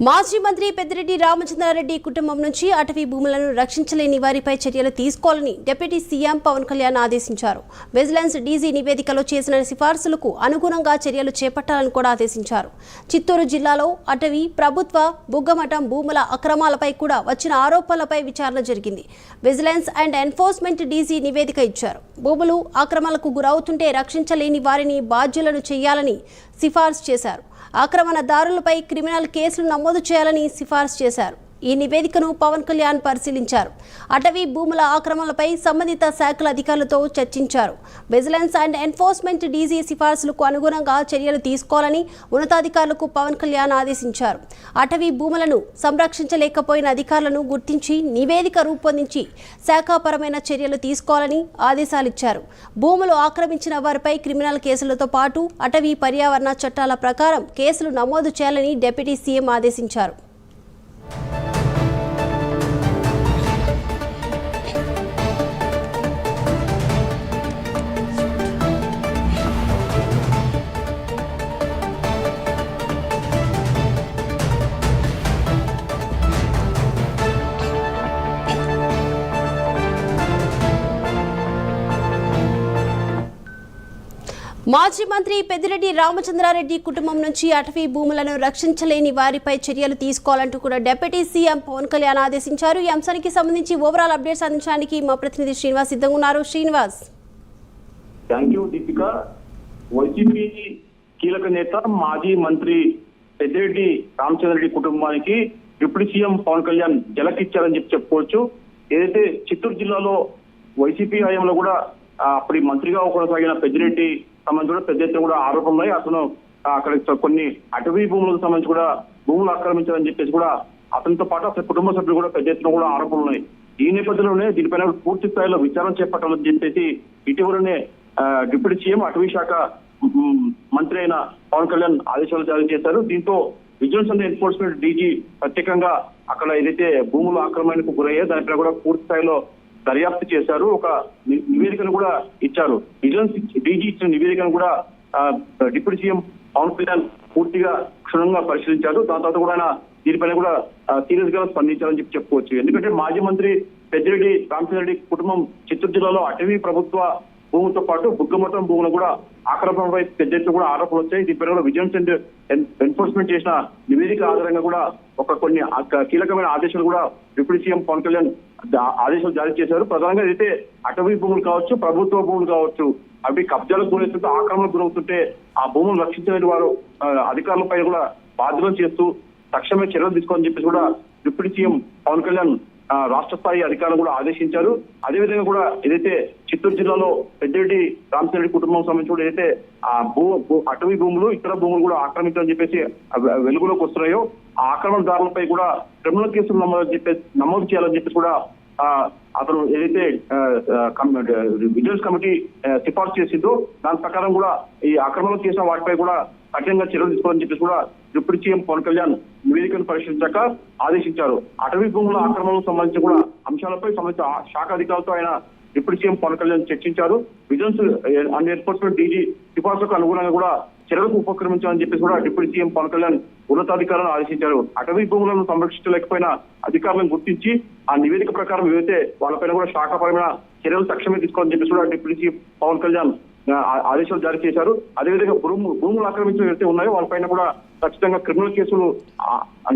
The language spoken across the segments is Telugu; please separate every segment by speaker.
Speaker 1: మాజీ మంత్రి పెద్దిరెడ్డి రామచంద్రారెడ్డి కుటుంబం నుంచి అటవీ భూములను రక్షించలేని వారిపై చర్యలు తీసుకోవాలని డిప్యూటీ సీఎం పవన్ కళ్యాణ్ ఆదేశించారు. విజిలెన్స్ డీజీ నివేదికలో చేసిన సిఫార్సులకు అనుగుణంగా చర్యలు చేపట్టాలని కూడా ఆదేశించారు. చిత్తూరు జిల్లాలో అటవీ, ప్రభుత్వ, బుగ్గమఠం భూముల అక్రమాలపై కూడా వచ్చిన ఆరోపణలపై విచారణ జరిగింది. విజిలెన్స్ అండ్ ఎన్ఫోర్స్మెంట్ డీజీ నివేదిక ఇచ్చారు. భూములు ఆక్రమణలకు గురవుతుంటే రక్షించలేని వారిని బాధ్యులను చేయాలని సిఫార్సు చేశారు. ఆక్రమణదారులపై క్రిమినల్ కేసులు నమోదు చేయాలని సిఫార్సు చేశారు. ఈ నివేదికను పవన్ కళ్యాణ్ పరిశీలించారు. అటవీ భూముల ఆక్రమణలపై సంబంధిత శాఖల అధికారులతో చర్చించారు. విజిలెన్స్ అండ్ ఎన్ఫోర్స్మెంట్ డీజీ సిఫార్సులకు అనుగుణంగా చర్యలు తీసుకోవాలని ఉన్నతాధికారులకు పవన్ కళ్యాణ్ ఆదేశించారు. అటవీ భూములను సంరక్షించలేకపోయిన అధికారులను గుర్తించి నివేదిక రూపొందించి శాఖాపరమైన చర్యలు తీసుకోవాలని ఆదేశాలిచ్చారు. భూములు ఆక్రమించిన వారిపై క్రిమినల్ కేసులతో పాటు అటవీ పర్యావరణ చట్టాల ప్రకారం కేసులు నమోదు చేయాలని డిప్యూటీ సీఎం ఆదేశించారు. మాజీ మంత్రి పెద్దిరెడ్డి రామచంద్రారెడ్డి కుటుంబం నుంచి అటవీ భూములను రక్షించలేని వారిపై చర్యలు తీసుకోవాలంటూ కూడా డిప్యూటీ సీఎం పవన్ కళ్యాణ్ ఆదేశించారు. ఈ అంశానికి సంబంధించి ఓవరాల్ అప్డేట్స్ అందించడానికి మా ప్రతినిధి శ్రీనివాస్ సిద్ధంగా ఉన్నారు. Srinivas.
Speaker 2: Thank you Deepika. YCP కీలక నేత మాజీ మంత్రి పెద్దిరెడ్డి రామచంద్రారెడ్డి కుటుంబానికి డిప్యూటీ సీఎం పవన్ కళ్యాణ్ జలకిచ్చారని చెప్పుకోవచ్చు. ఏదైతే చిత్తూరు జిల్లాలో వైసీపీ హయాంలో కూడా అప్పటి మంత్రిగా కొనసాగిన పెద్దిరెడ్డి సంబంధించి కూడా పెద్ద ఎత్తున కూడా ఆరోపణలు ఉన్నాయి. అతను అక్కడ కొన్ని అటవీ భూములకు సంబంధించి కూడా భూములు ఆక్రమించాలని చెప్పేసి కూడా అతనితో పాటు అతని కుటుంబ సభ్యులు కూడా పెద్ద ఎత్తున కూడా ఆరోపణలు ఉన్నాయి. ఈ నేపథ్యంలోనే దీనిపైన పూర్తి స్థాయిలో విచారణ చేపట్టాలని చెప్పేసి ఇటీవలనే డిప్యూటీ సీఎం అటవీ శాఖ మంత్రి అయిన పవన్ కళ్యాణ్ ఆదేశాలు జారీ చేశారు. దీంతో విజిలెన్స్ అండ్ ఎన్ఫోర్స్మెంట్ డీజీ ప్రత్యేకంగా అక్కడ ఏదైతే భూములు ఆక్రమణకు గురయ్యాయో దానిపైన కూడా పూర్తి స్థాయిలో దర్యాప్తు చేశారు. ఒక నివేదికను కూడా ఇచ్చారు. విజిలెన్స్ డీజీ ఇచ్చిన నివేదికను కూడా డిప్యూటీ సీఎం పవన్ కళ్యాణ్ పూర్తిగా క్షుణ్ణంగా పరిశీలించారు. దాని తర్వాత కూడా ఆయన దీనిపైన కూడా సీరియస్ గా స్పందించారని చెప్పుకోవచ్చు. ఎందుకంటే మాజీ మంత్రి పెద్దిరెడ్డి రామచంద్రారెడ్డి కుటుంబం చిత్తూరు జిల్లాలో అటవీ ప్రభుత్వ భూములతో పాటు బుగ్గమఠం భూములు కూడా ఆక్రమణపై పెద్ద ఎత్తున కూడా ఆరోపణలు వచ్చాయి. దీనిపైన కూడా విజిలెన్స్ అండ్ ఎన్ఫోర్స్మెంట్ చేసిన నివేదిక ఆధారంగా కూడా కొన్ని కీలకమైన ఆదేశాలు కూడా డిప్యూటీ సీఎం పవన్ కళ్యాణ్ ఆదేశాలు జారీ చేశారు. ప్రధానంగా అయితే అటవీ భూములు కావచ్చు, ప్రభుత్వ భూములు కావచ్చు, అవి కబ్జాలకు గురవుతుంటే ఆక్రమణకు గురవుతుంటే ఆ భూములు రక్షించలేని వారు అధికారులపై కూడా బాధ్యతలు చేస్తూ తక్షణమే చర్యలు తీసుకోవాలని చెప్పేసి కూడా డిప్యూటీ సీఎం పవన్ కళ్యాణ్ రాష్ట్ర స్థాయి అధికారులు కూడా ఆదేశించారు. అదేవిధంగా కూడా ఏదైతే చిత్తూరు జిల్లాలో పెద్దిరెడ్డి రామచంద్రారెడ్డి కుటుంబం సంబంధించి కూడా ఏదైతే ఆ అటవీ భూములు, ఇతర భూములు కూడా ఆక్రమించాలని చెప్పేసి వెలుగులోకి వస్తున్నాయో ఆ ఆక్రమణదారులపై కూడా క్రిమినల్ కేసులు నమోదు చేయాలని చెప్పేసి కూడా అతను ఏదైతే విజిలెన్స్ కమిటీ సిఫార్సు చేసిందో దాని ప్రకారం కూడా ఈ ఆక్రమణలు చేసిన వాటిపై కూడా కఠినంగా చర్యలు తీసుకోవాలని చెప్పేసి కూడా డిప్యూటీ సీఎం పవన్ కళ్యాణ్ నివేదికను పరిశీలించాక ఆదేశించారు. అటవీ భూముల ఆక్రమణలకు సంబంధించి కూడా అంశాలపై సంబంధించిన శాఖ అధికారులతో ఆయన డిప్యూటీ సీఎం పవన్ కళ్యాణ్ చర్చించారు. విజిలెన్స్ అండ్ ఎన్ఫోర్స్మెంట్ డీజీ సిఫార్సులకు అనుగుణంగా కూడా చర్యలకు ఉపక్రమించాలని చెప్పేసి కూడా డిప్యూటీ సీఎం పవన్ కళ్యాణ్ ఉన్నతాధికారులను ఆదేశించారు. అటవీ భూములను సంరక్షించలేకపోయిన అధికారులను గుర్తించి ఆ నివేదిక ప్రకారం ఏవైతే వాళ్ళపైన కూడా శాఖపరమైన చర్యలు తక్షణమే తీసుకోవాలని చెప్పేసి కూడా డిప్యూటీ సీఎం పవన్ కళ్యాణ్ ఆదేశాలు జారీ చేశారు. అదేవిధంగా భూములు ఆక్రమించిన ఏవైతే ఉన్నాయో వాళ్ళపైన కూడా ఖచ్చితంగా క్రిమినల్ కేసులు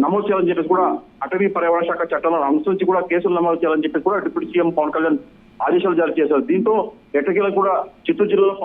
Speaker 2: నమోదు చేయాలని చెప్పేసి కూడా అటవీ పర్యావరణ శాఖ చట్టాలను అనుసరించి కూడా కేసులు నమోదు చేయాలని చెప్పేసి కూడా డిప్యూటీ సీఎం పవన్ కళ్యాణ్ ఆదేశాలు జారీ చేశారు. దీంతో ఎట్టకేలకు కూడా చిత్తూరు జిల్లాలో